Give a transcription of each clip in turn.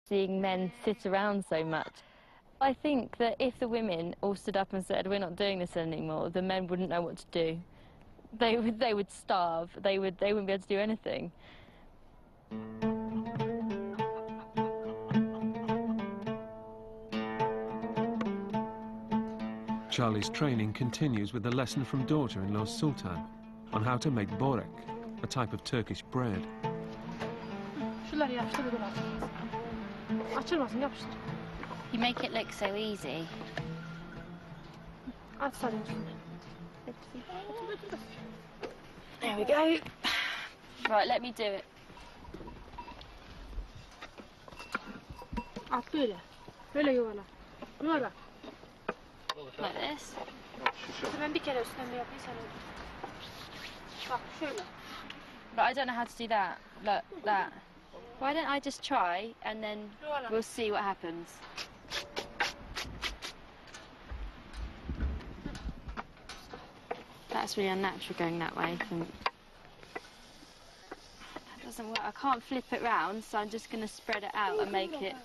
seeing men sit around so much. I think that if the women all stood up and said, we're not doing this anymore, the men wouldn't know what to do. They would starve. They wouldn't be able to do anything. Charlie's training continues with a lesson from daughter-in-law Sultan on how to make börek, a type of Turkish bread. You make it look so easy. There we go. Right, let me do it. Like this. But I don't know how to do that. Look, that. Why don't I just try and then we'll see what happens. That's really unnatural going that way. That doesn't work. I can't flip it round, so I'm just going to spread it out and make it.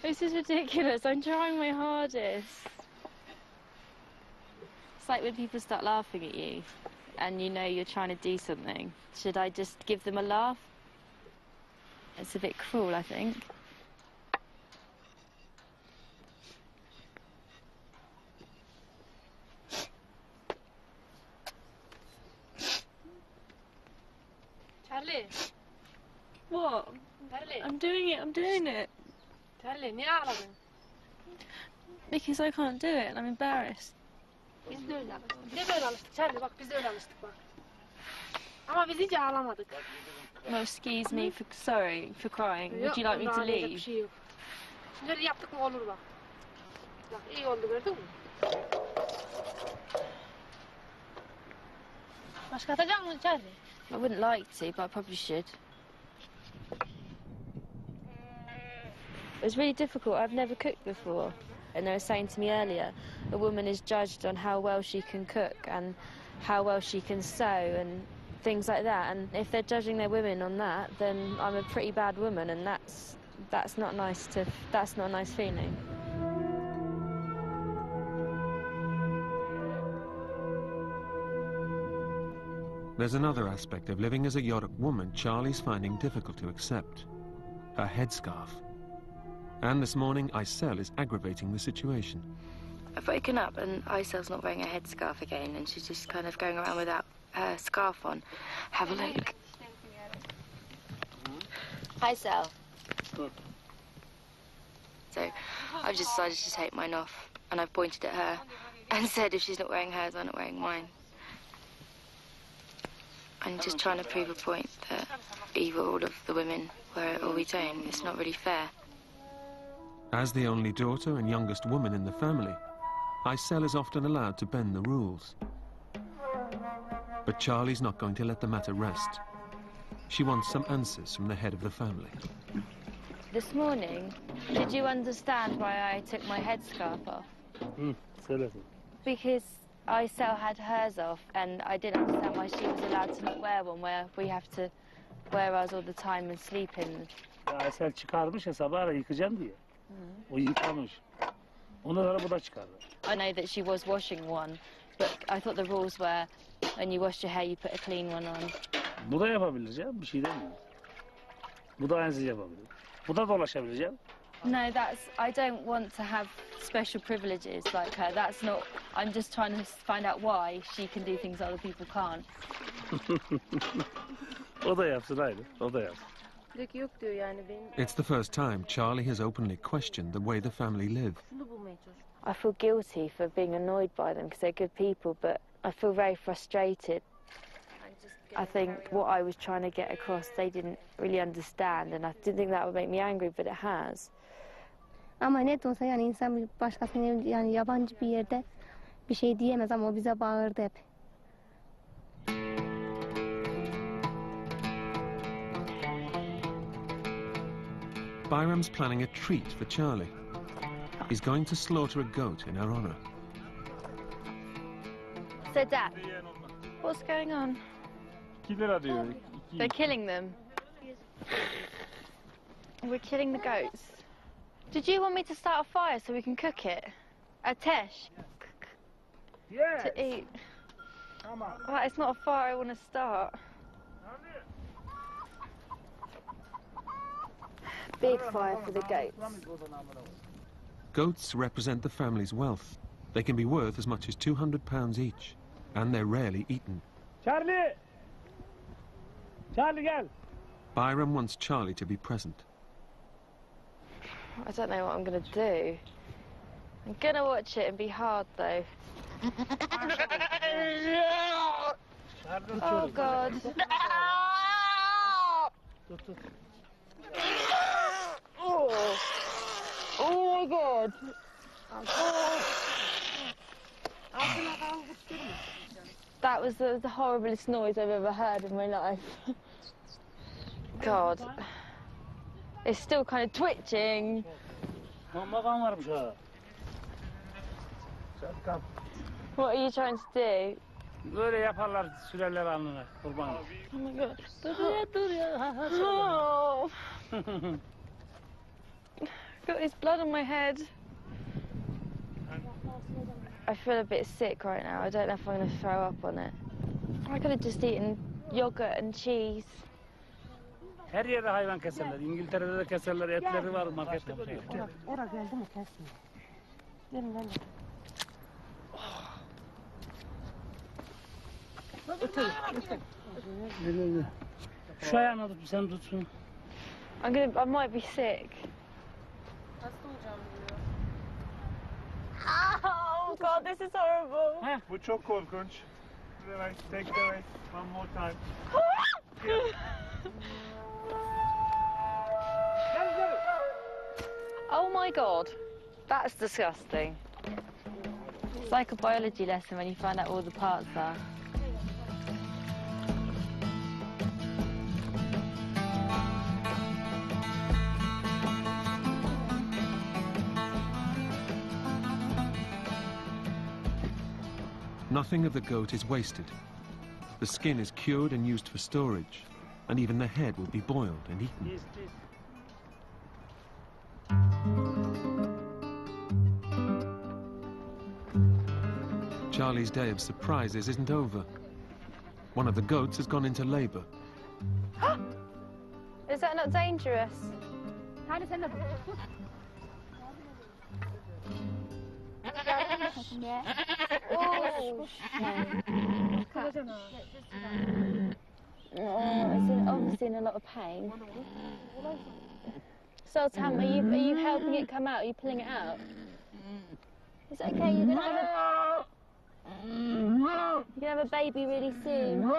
This is ridiculous. I'm trying my hardest. It's like when people start laughing at you and you know you're trying to do something. Should I just give them a laugh? It's a bit cruel, I think. Charlie. What? Charlie. I'm doing it. Charlie, niye ağladın? Because I can't do it and I'm embarrassed. Biz de öyle alıştık. Biz de böyle alıştık Charlie, bak biz de öyle alıştık bak. Ama biz hiç ağlamadık. Well, excuse me for crying. Would you like me to leave? Bir şey yok. Şimdi öyle yaptık mı olur bak. Bak iyi oldu, gördün mü? Başka atacak mısın Charlie? I wouldn't like to, but I probably should. It was really difficult. I've never cooked before. And they were saying to me earlier, a woman is judged on how well she can cook and how well she can sew and things like that. And if they're judging their women on that, then I'm a pretty bad woman, and that's not nice that's not a nice feeling. There's another aspect of living as a Yörük woman Charlie's finding difficult to accept. Her headscarf. And this morning, Aysel is aggravating the situation. I've woken up and Aysel's not wearing a headscarf again, and she's just kind of going around without her scarf on. Have a look. Aysel. Good. So I've just decided to take mine off, and I've pointed at her and said if she's not wearing hers, I'm not wearing mine. I'm just trying to prove a point that either all of the women wear it or we don't. It's not really fair. As the only daughter and youngest woman in the family, Aysel is often allowed to bend the rules. But Charlie's not going to let the matter rest. She wants some answers from the head of the family. This morning, did you understand why I took my headscarf off? Because Aysel had hers off, and I didn't understand why she was allowed to not wear one, where we have to wear ours all the time and sleep in. Aysel çıkarmış ya sabah yıkayacağım diye. O yıkamış. Ondan sonra bu da çıkardı. I know that she was washing one, but I thought the rules were when you wash your hair, you put a clean one on. Bu da yapabilir canım, bir şey demiyor. Bu da aynısını yapabilir. Bu da dolaşabilir canım. No, I don't want to have special privileges like her. That's not, I'm just trying to find out why she can do things other people can't. O da yapsın aynı, o da yapsın. It's the first time Charlie has openly questioned the way the family live. I feel guilty for being annoyed by them because they're good people, but I feel very frustrated. I think what I was trying to get across, they didn't really understand, and I didn't think that would make me angry, but it has. Ama net olsa yani insan bir başkasının yani yabancı bir yerde bir şey diyemez ama o bize bağırdı hep. Bayram's planning a treat for Charlie. is going to slaughter a goat in her honor. So, Dad, what's going on? They're killing them. We're killing the goats. Did you want me to start a fire so we can cook it? Ateş. Yes. To eat. Well, it's not a fire I want to start. Big fire for the goats. Goats represent the family's wealth. They can be worth as much as £200 each, and they're rarely eaten. Charlie! Charlie, gel! Byram wants Charlie to be present. I don't know what I'm going to do. I'm going to watch it and be hard, though. Oh, God. Oh, my God. That was the horriblest noise I've ever heard in my life. God. It's still kind of twitching. What are you trying to do? Böyle yaparlar sürerler alnına kurban. Oh my God. Dur ya. Oh. Got this blood on my head. I feel a bit sick right now. I don't know if I'm going to throw up on it. I could have just eaten yogurt and cheese. Her yerde hayvan keserler. İngiltere'de de keserler. Etleri var markette. Oraya geldi mi kesmiyor. Gelin gelin. Şu ayağını tut, sen tutsun. I might be sick. Oh God, this is horrible. Bu çok korkunç. Take the way. One more time. Oh my God, that's disgusting. It's like a biology lesson when you find out all the parts are. Nothing of the goat is wasted. The skin is cured and used for storage, and even the head will be boiled and eaten. Charlie's day of surprises isn't over. One of the goats has gone into labor. Is that not dangerous? Oh, it's obviously in a lot of pain. So, Tam, are you helping it come out? Are you pulling it out? Is it okay? You're gonna have a baby really soon.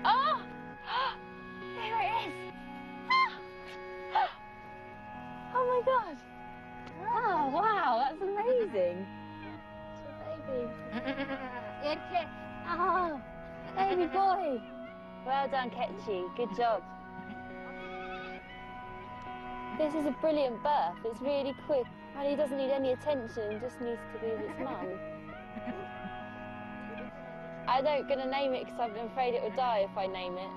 Oh! There it is! Oh my God! Oh wow, that's amazing! It's a baby. Oh, baby boy! Well done, Ketchy. Good job. This is a brilliant birth. It's really quick. And he doesn't need any attention, just needs to be with his mum. I'm not going to name it because I'm afraid it will die if I name it.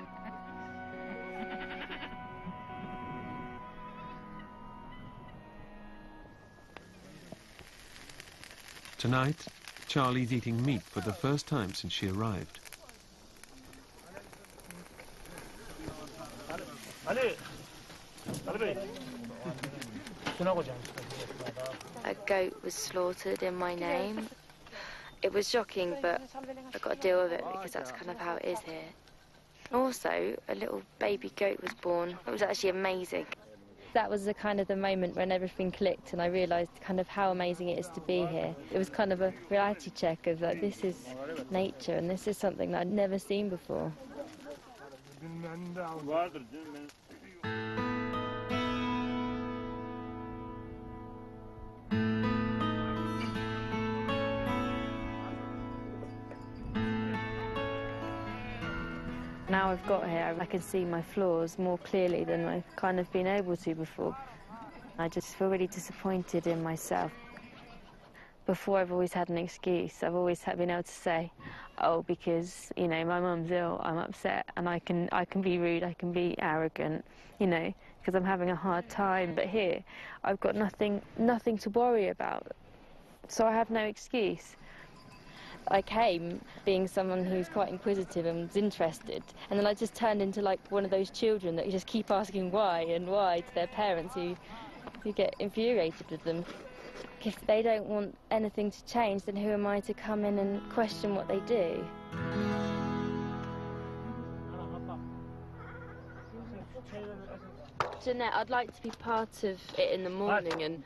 Tonight, Charlie's eating meat for the first time since she arrived. A goat was slaughtered in my name. It was shocking, but I got to deal with it because that's kind of how it is here. Also, a little baby goat was born. It was actually amazing. That was the kind of the moment when everything clicked and I realised kind of how amazing it is to be here. It was kind of a reality check of like, this is nature and this is something that I'd never seen before. Now I've got here, I can see my flaws more clearly than I've kind of been able to before. I just feel really disappointed in myself. Before, I've always had an excuse. I've always been able to say, oh, because, you know, my mum's ill, I'm upset, and I can be rude, I can be arrogant, you know, because I'm having a hard time. But here, I've got nothing to worry about, so I have no excuse. I came being someone who's quite inquisitive and was interested, and then I just turned into like one of those children that you just keep asking why and why to their parents who get infuriated with them. If they don't want anything to change, then who am I to come in and question what they do? Jeanette, I'd like to be part of it in the morning and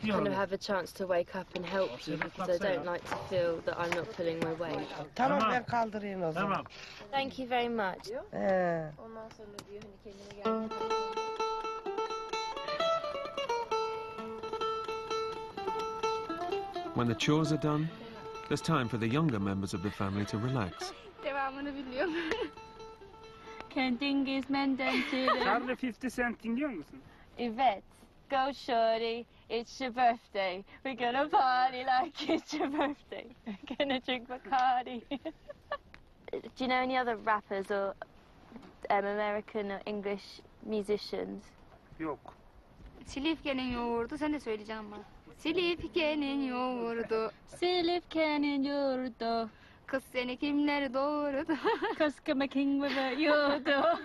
kind of have a chance to wake up and help you, because I don't like to feel that I'm not pulling my weight. Tamam, ben kaldırayım o zaman. Thank you very much. Ondan sonra diyor hani kendine gel. When the chores are done, there's time for the younger members of the family to relax. Devamını biliyorum. Kendin gezmenden söyle. Charlie 50 Cent dinliyor musun? Yvette, go shorty, it's your birthday. We're gonna party like it's your birthday. We're gonna drink Bacardi. Do you know any other rappers or American or English musicians? Yok. Silifke'nin yoğurdu, sen de söyleyeceğim bana. Silifke'nin yoğurdu. Silifke'nin yoğurdu. Kız seni kimler doğurdu? Kız kime kim yoğurdu.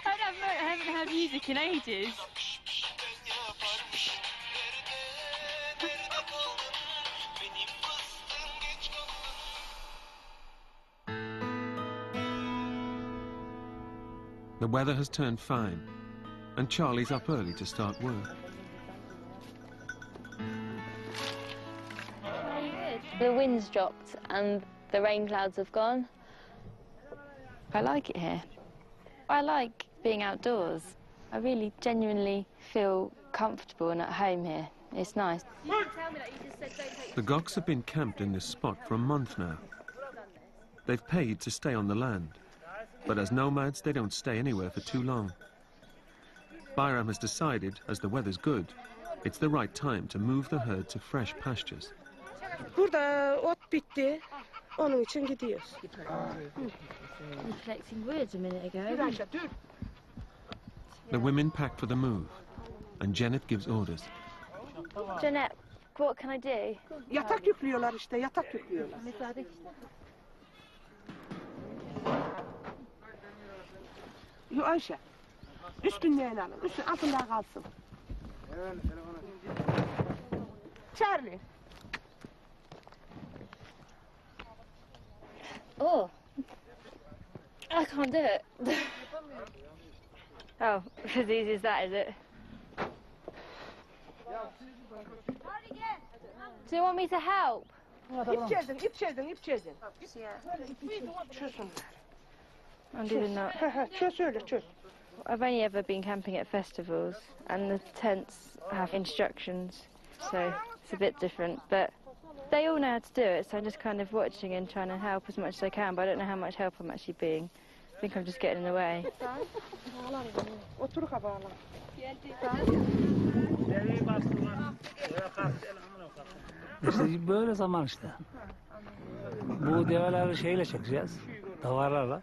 I haven't had music in ages. The weather has turned fine, and Charlie's up early to start work. The wind's dropped and the rain clouds have gone. I like it here. I like being outdoors. I really genuinely feel comfortable and at home here. It's nice. The Goks have been camped in this spot for a month now. They've paid to stay on the land, but as nomads they don't stay anywhere for too long. Bayram has decided, as the weather's good, it's the right time to move the herd to fresh pastures. Burada ot bitti. Onun için gidiyoruz. You were collecting words a minute ago. The women pack for the move, and Janet gives orders. Jeanette, what can I do? Yatak yüklüyorlar işte, yatak yüklüyorlar. Yo Ayşe, üstünlerini alın, altında kalsın. Charlie. Oh, I can't do it. Oh, as easy as that, is it? Do you want me to help? İp çözdün. Çözün. I'm doing that. Çöz öyle, çöz. I've only ever been camping at festivals, and the tents have instructions, so it's a bit different, but they all know how to do it, so I'm just kind of watching and trying to help as much as I can, but I don't know how much help I'm actually being. I think I'm just getting in the way. Otur kabağına. İşte böyle zaman işte. Bu develeri şeyle çekeceğiz, davarlarla.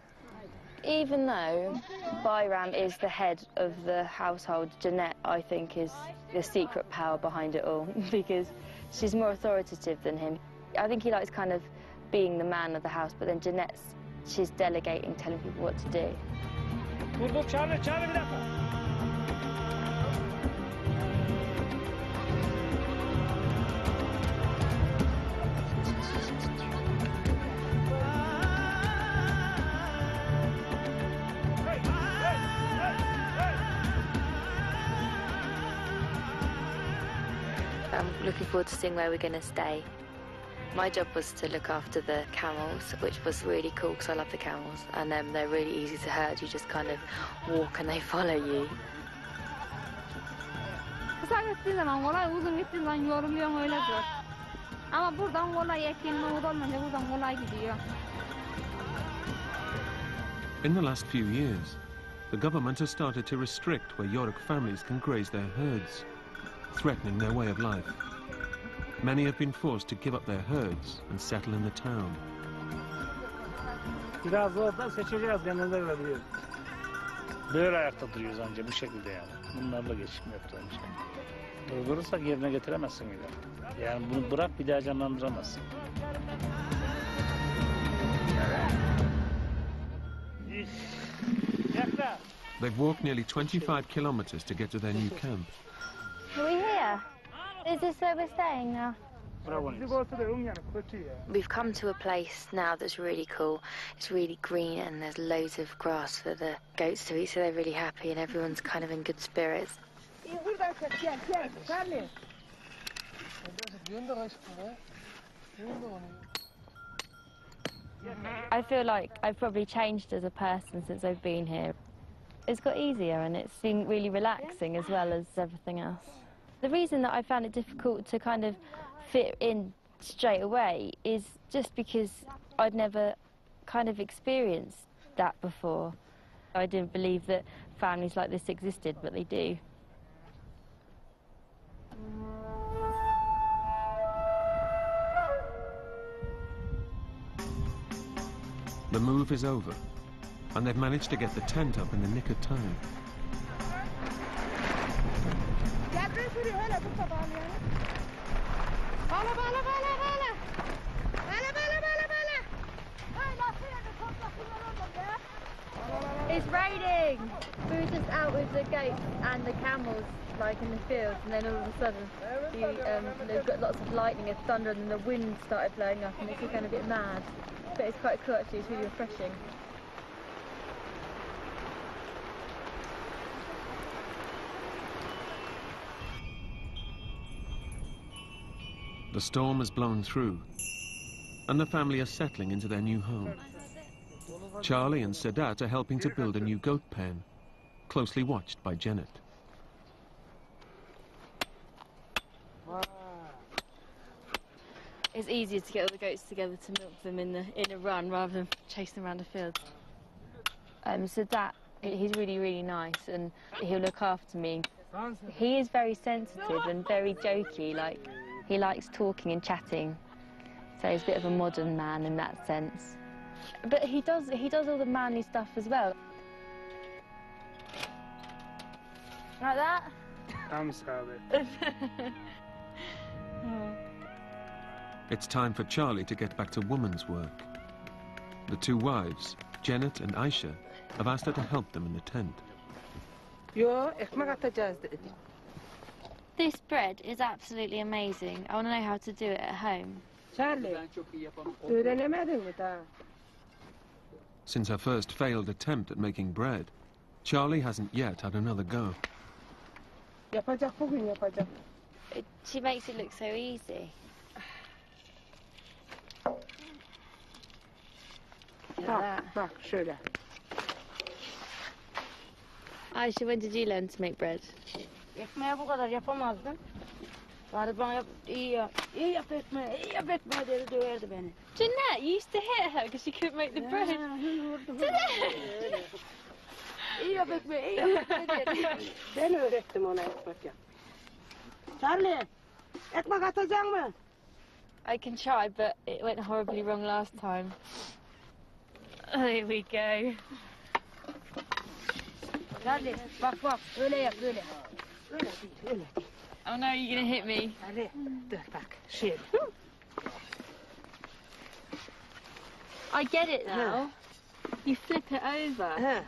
Even though Bayram is the head of the household, Jeanette, I think, is the secret power behind it all, because she's more authoritative than him. I think he likes kind of being the man of the house, but then she's delegating, telling people what to do. Dur Charlie bir dakika. I'm looking forward to seeing where we're going to stay. My job was to look after the camels, which was really cool because I love the camels, and they're really easy to herd. You just kind of walk and they follow you. Kısa gittiğin zaman kolay, uzun gittiğin zaman yoruluyorsun, öyle zor. Ama buradan kolay ekilme olmayınca buradan kolay gidiyor. In the last few years, the government has started to restrict where Yörük families can graze their herds, threatening their way of life. Many have been forced to give up their herds and settle in the town. Biraz orada seçeceğiz genelde öyle diyor. Böyle ayakta duruyoruz anca bu şekilde yani. Bunlarla geçim yaptığımız şey. Durdurursak yerine getiremezsin bir daha. Yani bunu bırak bir daha canlandıramazsın. They've walked nearly 25 kilometers to get to their new camp. Are we here? Is this where we're staying now? We've come to a place now that's really cool. It's really green and there's loads of grass for the goats to eat, so they're really happy and everyone's kind of in good spirits. I feel like I've probably changed as a person since I've been here. It's got easier and it's been really relaxing as well as everything else. The reason that I found it difficult to kind of fit in straight away is just because I'd never kind of experienced that before. I didn't believe that families like this existed, but they do. The move is over, and they've managed to get the tent up in the nick of time. It's raining! We were just out with the goats and the camels, like in the fields, and then all of a sudden they've got lots of lightning and thunder, and then the wind started blowing up, and it's all going a bit mad. But it's quite cool actually, it's really refreshing. The storm has blown through, and the family are settling into their new home. Charlie and Sedat are helping to build a new goat pen, closely watched by Janet. It's easier to get all the goats together to milk them in a run rather than chase them around the field. Sedat, he's really, really nice and he'll look after me. He is very sensitive and very jokey, like he likes talking and chatting. So he's a bit of a modern man in that sense. But he does all the manly stuff as well. Like that? I'm sorry. It's time for Charlie to get back to woman's work. The two wives, Janet and Aisha, have asked her to help them in the tent. Yo, ekmek atacağız dedi. This bread is absolutely amazing. I want to know how to do it at home. Charlie, öğrenemedin mi daha? Since her first failed attempt at making bread, Charlie hasn't yet had another go. Yapacak bugün yapacak. She makes it look so easy. Bak şöyle. Aisha, when did you learn to make bread? Ekmeği bu kadar yapamazdım. Bari bana iyi yap ekmeği dedi, döverdi beni. Jeanette, you used to hit her because she couldn't make the bread. İyi yap ekmeği dedi. Ben öğrettim ona ekmek yap. Charlie, ekmek atacak mı? I can try, but it went horribly wrong last time. Here we go. Charlie, bak, öyle yap, öyle. Öyle değil, öyle değil. Oh no, you're gonna hit me. Hadi, dur bak, şöyle. I get it now. You flip it over. Ha.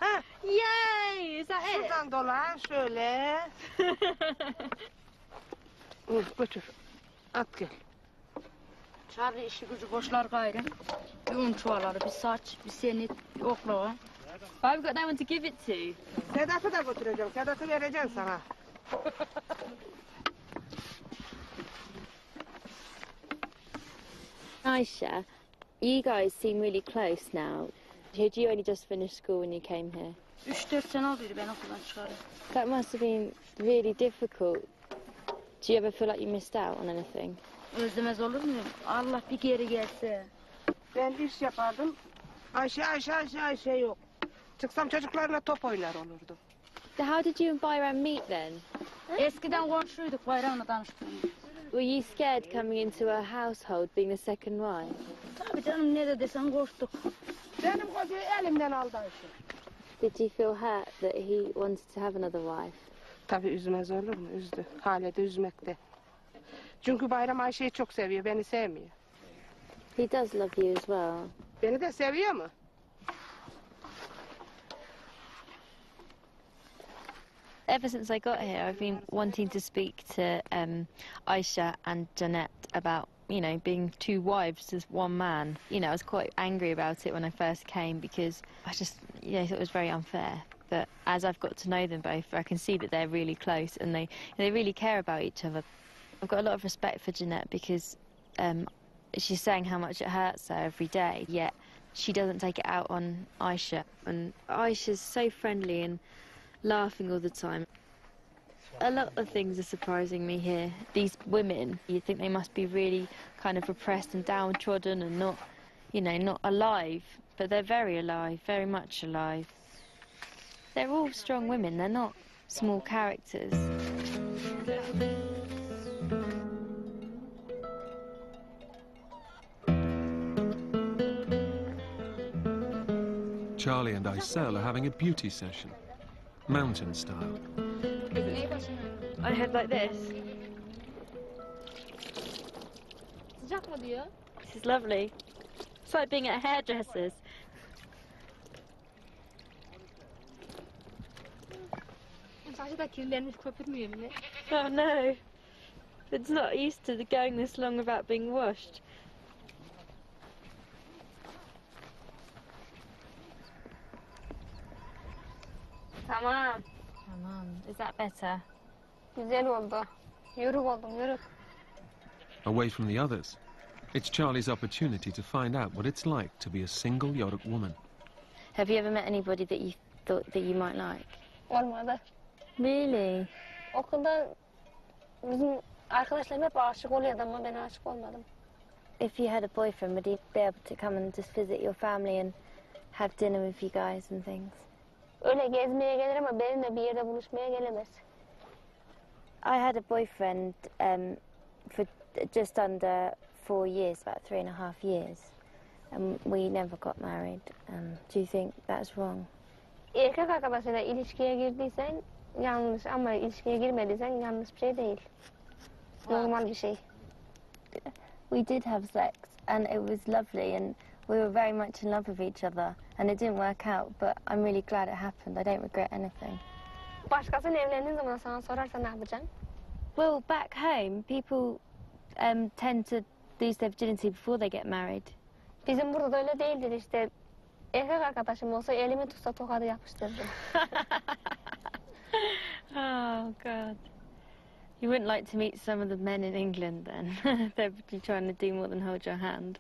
Ha. Yay! Is that it? Şuradan dolan, şöyle. Götür, at gel. Charlie işi gücü boşlar gayrı. Bir un çuvalları, bir saç, bir senit, bir oklava. I've got no one to give it to. Sedat'ı da götüreceğim, Sedat'ı vereceğim sana. Aisha, you guys seem really close now. Had you only just finished school when you came here? 3-4 sene oldu ben okuldan çıkarım. That must have been really difficult. Do you ever feel like you missed out on anything? Özlemez olur muyum? Allah bir geri gelse. Ben iş yapardım. Ayşe yok. Çıksam çocuklarla top oynar olurdu. So how did you and Bayram meet then? Eskiden komşuyduk, Bayram'la tanıştık. Were you scared coming into a household being the second wife? Tabii canım, ne de desen korktuk. Benim kocayı elimden aldı Ayşe. Did you feel hurt that he wanted to have another wife? Tabii üzmez olur mu? Üzdü. Hala da üzmekte. Çünkü Bayram Ayşe'yi çok seviyor, beni sevmiyor. He does love you as well. Beni de seviyor mu? Ever since I got here, I've been wanting to speak to Aisha and Jeanette about, you know, being two wives as one man. You know, I was quite angry about it when I first came because I just, you know, thought it was very unfair. But as I've got to know them both, I can see that they're really close and they really care about each other. I've got a lot of respect for Jeanette because she's saying how much it hurts her every day, yet she doesn't take it out on Aisha. And Aisha's so friendly and laughing all the time. A lot of things are surprising me here. These women, you think they must be really kind of repressed and downtrodden and not, you know, not alive. But they're very alive, very much alive. They're all strong women, they're not small characters. Charlie and Aysel are having a beauty session, mountain style. I head like this. Sıcak mı diyor? This is lovely. It's like being at a hairdresser's. Saçı da kirlenmiş, köpürmüyor bile. Oh no. It's not used to going this long without being washed. Tamam. Is that better? Güzel oldu. Yörük oldum, yörük. Away from the others, it's Charlie's opportunity to find out what it's like to be a single Yörük woman. Have you ever met anybody that you thought that you might like? Olmadı. Really? Okulda bizim arkadaşlarım hep aşık oluyordu ama ben aşık olmadım. If you had a boyfriend, would he be able to come and just visit your family and have dinner with you guys and things? Öyle gezmeye gelir ama benimle bir yerde buluşmaya gelemez. I had a boyfriend for just under 4 years, about 3.5 years, and we never got married. Do you think that's wrong? Erkek arkadaşıyla ilişkiye girdiysen yanlış ama ilişkiye girmediysen yanlış bir şey değil. Normal bir şey. We did have sex, and it was lovely, and we were very much in love with each other, and it didn't work out, but I'm really glad it happened. I don't regret anything. Başkasıyla evlendiğin zaman sana sorarsa ne yapacaksın? Well, back home, people tend to lose their virginity before they get married. Bizim burada da öyle değildir işte. Erkek arkadaşım olsa elimi tutsa tokadı yapıştırırım. Oh, God. You wouldn't like to meet some of the men in England then? They're trying to do more than hold your hand.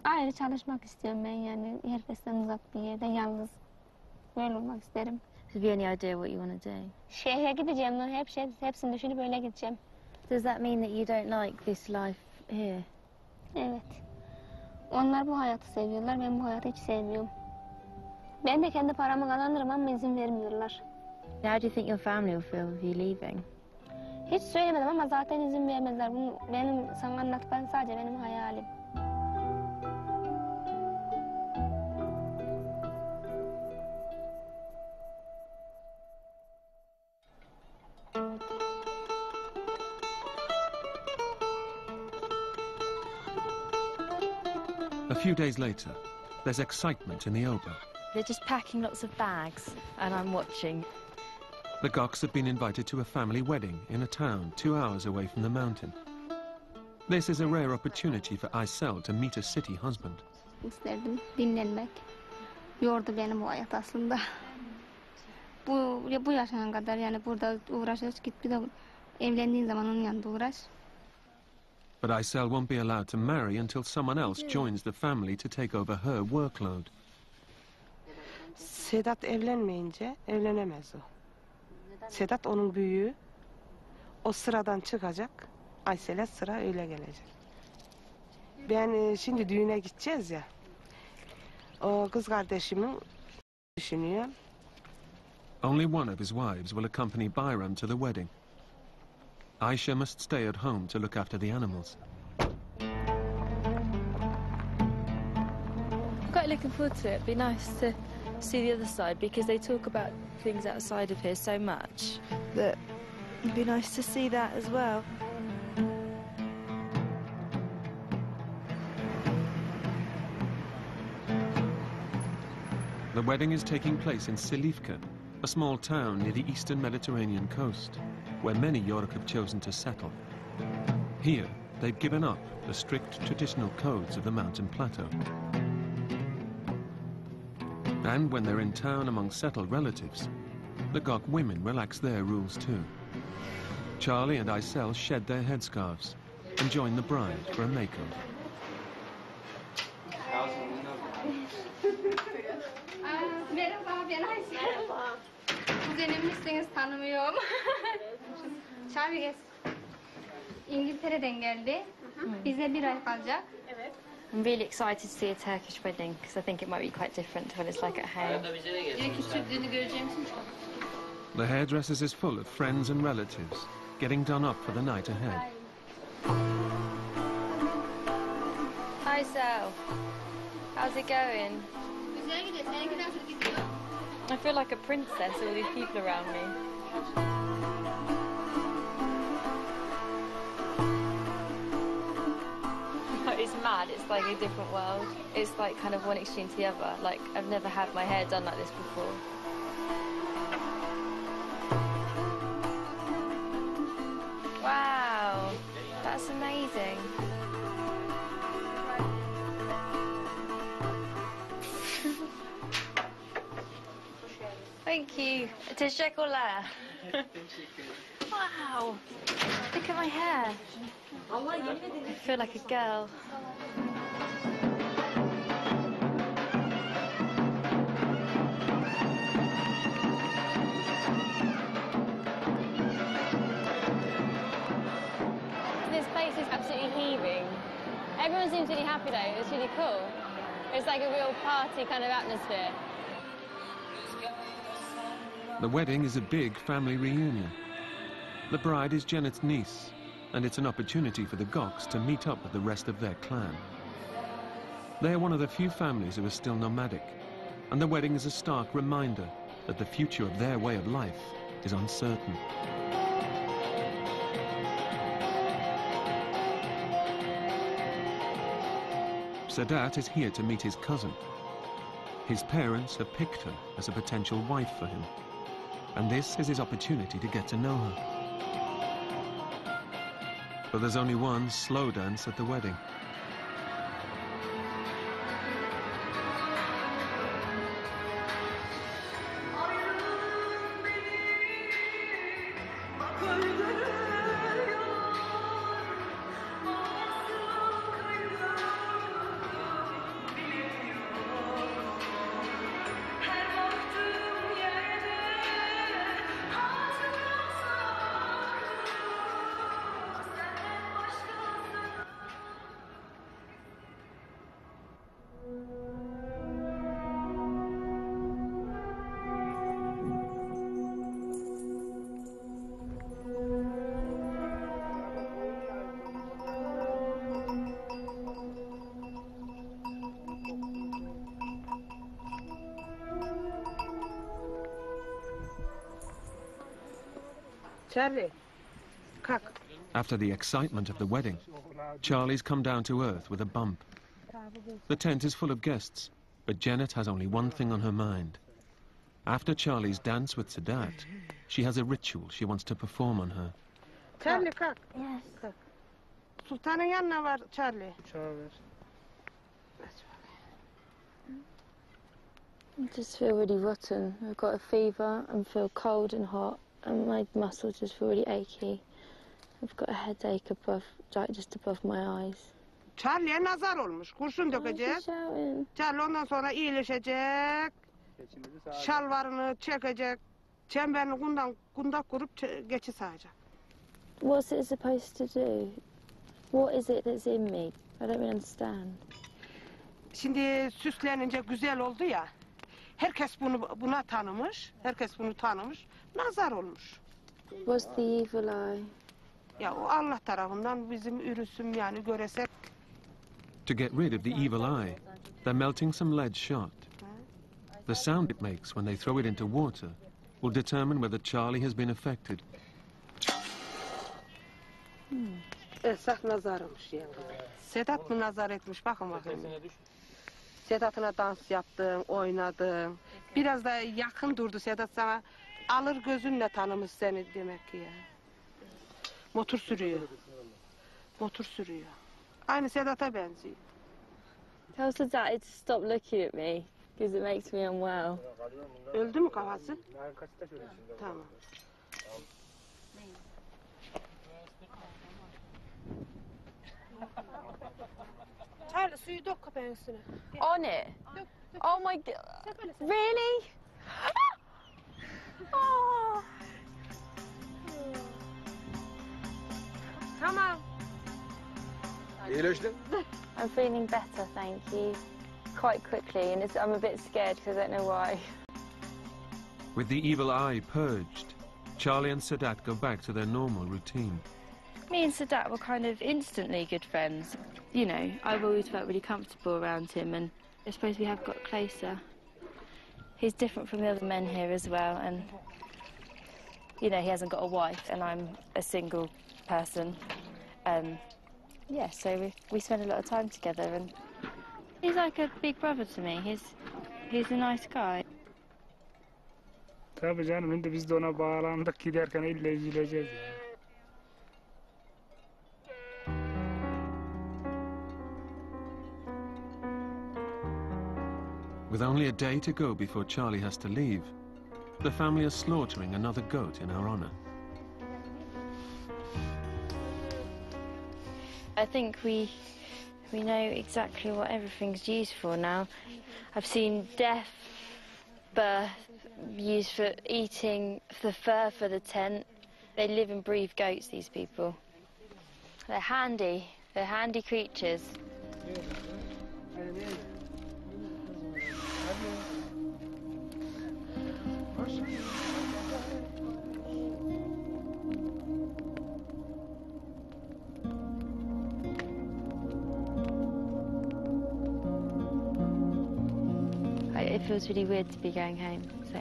Ayrı çalışmak istiyorum ben yani. Herkesten uzak bir yerde yalnız. Böyle olmak isterim. Have you any idea what you want to do? Şehre gideceğim, hepsini düşünüp öyle gideceğim. Does that mean that you don't like this life here? Evet. Onlar bu hayatı seviyorlar, ben bu hayatı hiç sevmiyorum. Ben de kendi paramı kazanırım ama izin vermiyorlar. How do you think your family will feel with you leaving? Hiç söylemedim ama zaten izin vermezler. Bunu benim sana anlattıklarım sadece benim hayalim. A few days later, there's excitement in the Oba. They're just packing lots of bags, and I'm watching. The Goks have been invited to a family wedding in a town 2 hours away from the mountain. This is a rare opportunity for Aysel to meet a city husband. İsterdim dinlenmek. Yordu beni bu hayat aslında. Bu yaşına kadar yani burada uğraşıyoruz, git bir de evlendiğin zaman onun yanında uğraş. But Aysel won't be allowed to marry until someone else joins the family to take over her workload. Sedat evlenmeyince evlenemez o. Sedat onun büyüğü. O sıradan çıkacak. Aysel'e sıra öyle gelecek. Ben şimdi düğüne gideceğiz ya. O kız kardeşimin düşünüyor. Only one of his wives will accompany Bayram to the wedding. Aisha must stay at home to look after the animals. I'm quite looking forward to it. It'd be nice to see the other side because they talk about things outside of here so much that it'd be nice to see that as well. The wedding is taking place in Silifke'nin, a small town near the eastern Mediterranean coast, where many Yörük have chosen to settle. Here, they've given up the strict traditional codes of the mountain plateau. And when they're in town among settled relatives, the Gok women relax their rules too. Charlie and Aysel shed their headscarves and join the bride for a makeover. Merhaba, ben Aysel. Merhaba. Kuzenimmişsiniz, tanımıyorum. Charlie İngiltere'den geldi. Bize bir ay kalacak. Evet. I'm really excited to see a Turkish wedding because I think it might be quite different to what it's like at home. The hairdressers is full of friends and relatives, getting done up for the night ahead. Hi, Sal. How's it going? Güzel gidiyor, seninki nasıl gidiyor? I feel like a princess, all these people around me. It's mad, it's like a different world. It's like kind of one extreme to the other. Like, I've never had my hair done like this before. Wow, that's amazing. Thank you. Teşekkürler. Wow, look at my hair. I feel like a girl. This place is absolutely heaving. Everyone seems really happy though. It's really cool. It's like a real party kind of atmosphere. The wedding is a big family reunion. The bride is Janet's niece, and it's an opportunity for the Goks to meet up with the rest of their clan. They're one of the few families who are still nomadic, and the wedding is a stark reminder that the future of their way of life is uncertain. Sedat is here to meet his cousin. His parents have picked her as a potential wife for him, and this is his opportunity to get to know her. But there's only one slow dance at the wedding. Charlie, kalk. After the excitement of the wedding, Charlie's come down to earth with a bump. The tent is full of guests, but Janet has only one thing on her mind. After Charlie's dance with Sedat, she has a ritual she wants to perform on her. Charlie, kalk. Yes. Kalk. Sultanın yanına var Charlie. I just feel really rotten. I've got a fever and feel cold and hot, and my muscles just feel really achy. I've got a headache above, like just above my eyes. Charlie'ye nazar olmuş. Kurşun dökecek. Charlie ondan sonra iyileşecek. Şalvarını çekecek, çemberini kundak kurup geçi sağacak. What's it supposed to do? What is it that's in me? I don't really understand. Şimdi süslenince güzel oldu ya. Herkes buna tanımış, herkes bunu tanımış. Nazar olmuş. What's the evil eye? Ya o Allah tarafından bizim ürüsüm yani göresek. To get rid of the evil eye, they're melting some lead shot. The sound it makes when they throw it into water will determine whether Charlie has been affected. Esas nazarmış yani. Sedat mı nazar etmiş bakın bakayım. Sedat'ına dans yaptın, oynadın. Biraz da yakın durdu Sedat sana. Alır gözünle tanımış seni demek ki ya. Motor sürüyor. Motor sürüyor. Aynı Sedat'a benziyor. Tell Sadat to stop looking at me because it makes me unwell. Öldü mü kafası? Tamam. Charlie suyu dök köpeğin üstüne. On it? Oh my god. Really? Oh. Tamam. İyileştin? I'm feeling better, thank you. Quite quickly, and I'm a bit scared because I don't know why. With the evil eye purged, Charlie and Sadat go back to their normal routine. Me and Sadat were kind of instantly good friends. You know, I've always felt really comfortable around him, and I suppose we have got closer. He's different from the other men here as well, and, you know, he hasn't got a wife, and I'm a single person. Yeah, so we spend a lot of time together, and he's like a big brother to me. He's a nice guy. Tabii canım, şimdi biz de ona bağlandık, giderken illa üzüleceğiz ya. With only a day to go before Charlie has to leave, the family are slaughtering another goat in our honor. I think we know exactly what everything's used for now. I've seen death, birth, used for eating, the fur for the tent. They live and breathe goats, these people. They're handy creatures. It feels really weird to be going home, so.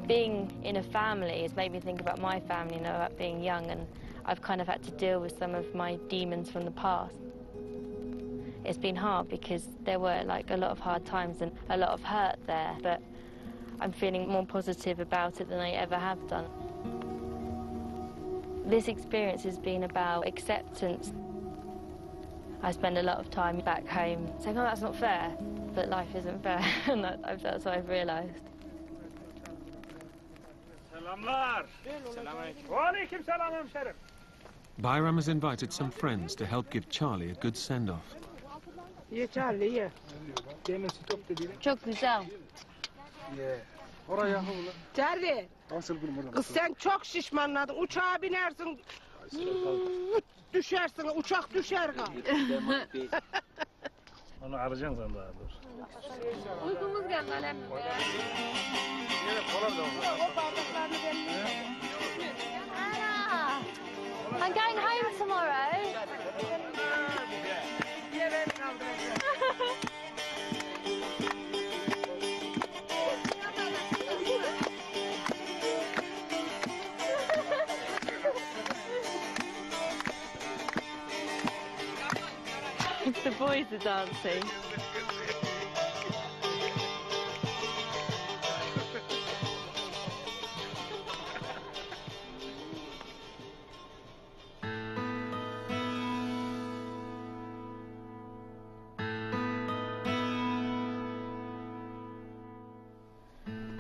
Being in a family has made me think about my family, you know, about being young, and I've kind of had to deal with some of my demons from the past. It's been hard because there were like a lot of hard times and a lot of hurt there, but I'm feeling more positive about it than I ever have done. This experience has been about acceptance. I spend a lot of time back home saying, oh, that's not fair, but life isn't fair, and that's what I've realised. Selamlar. Selamünaleyküm. Aleyküm selam hemşerim. Bayram has invited some friends to help give Charlie a good send-off. Ye Charlie ye. Demin stop dediğin. Çok güzel. Ye. Oraya yakın ulan. Charlie. Asıl bunu buradan. Kız sen çok şişmanladın. Uçağa binersin. Düşersin. Uçak düşer kal. Onu arayacaksın sen daha dur. Uykumuz geldi alemde. I'm going home tomorrow. The boys are dancing.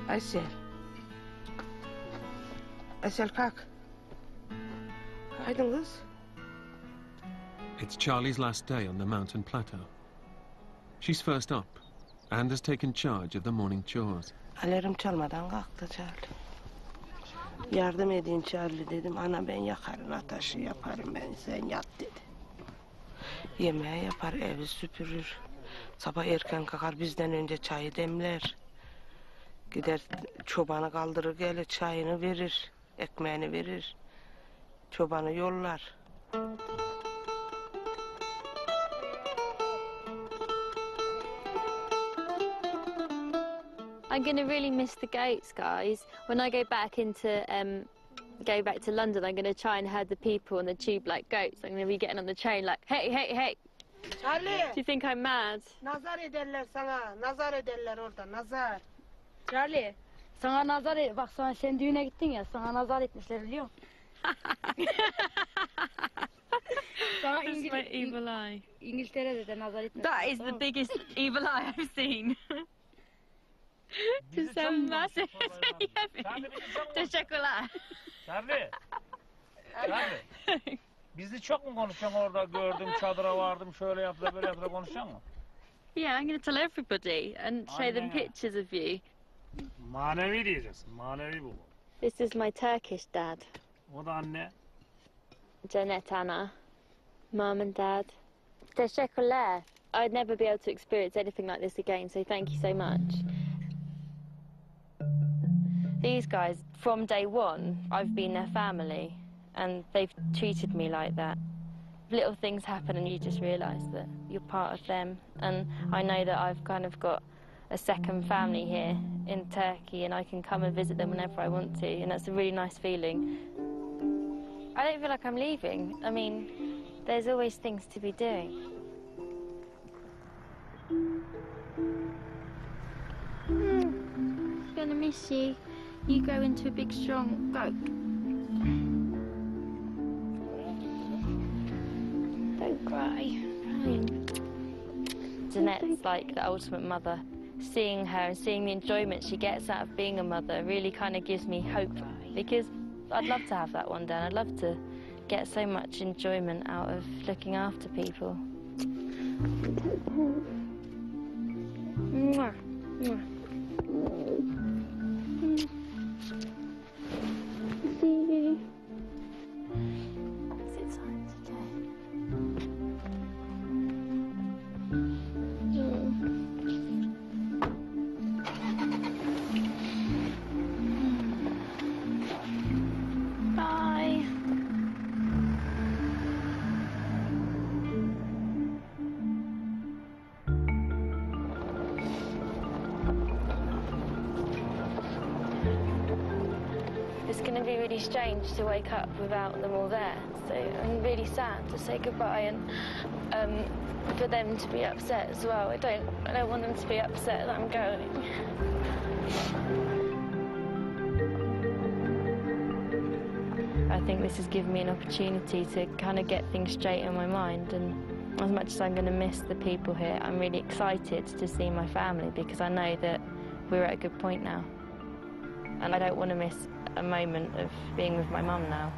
Aysel. Aysel kalk. Haydın kız. It's Charlie's last day on the mountain plateau. She's first up, and has taken charge of the morning chores. Alarm çalmadan kalktı Charlie. Yardım edin Charlie dedim. Ana ben yakarım, ateşi yaparım ben, sen yat dedi. Yemeği yapar, evi süpürür. Sabah erken kalkar, bizden önce çayı demler. Gider çobanı kaldırır gelir, çayını verir, ekmeğini verir. Çobanı yollar. I'm going to really miss the goats, guys. When I go back to London, I'm going to try and herd the people on the tube like goats. I'm going to be getting on the train like, hey, hey, hey. Charlie. Do you think I'm mad? Nazar ederler sana. Nazar ederler orada. Nazar. Charlie. Sana nazar bak sana sen düğüne gittin ya. Sana nazar etmişler biliyor musun? Sana That's my evil eye. İngiltere'de de nazar etmişler. That is the biggest evil eye I've seen. It's so massive. Teşekkürler. Charlie. Charlie. Bizi çok mu konuşacaksın orada, gördüm, çadıra vardım, şöyle yaptı, böyle yaptı, konuşacaksın mı? Yeah, I'm going to tell everybody and show them pictures of you. Manevi diyeceksin, manevi bu. This is my Turkish dad. O da anne. Janet Anna. Mum and dad. Teşekkürler. I'd never be able to experience anything like this again, so thank you so much. These guys, from day one, I've been their family, and they've treated me like that. Little things happen and you just realise that you're part of them, and I know that I've kind of got a second family here in Turkey, and I can come and visit them whenever I want to, and that's a really nice feeling. I don't feel like I'm leaving. I mean, there's always things to be doing. I'm gonna miss you. You grow into a big, strong goat. Don't cry. Jeanette's like the ultimate mother. Seeing her and seeing the enjoyment she gets out of being a mother really kind of gives me hope, because I'd love to have that one day, and I'd love to get so much enjoyment out of looking after people. Mwah. Mwah. See. Is it time to go? Bye. It's going to be really strange to wake up without them all there, so I'm really sad to say goodbye, and for them to be upset as well. I don't want them to be upset that I'm going. I think this has given me an opportunity to kind of get things straight in my mind, and as much as I'm going to miss the people here, I'm really excited to see my family, because I know that we're at a good point now. And I don't want to miss a moment of being with my mum now.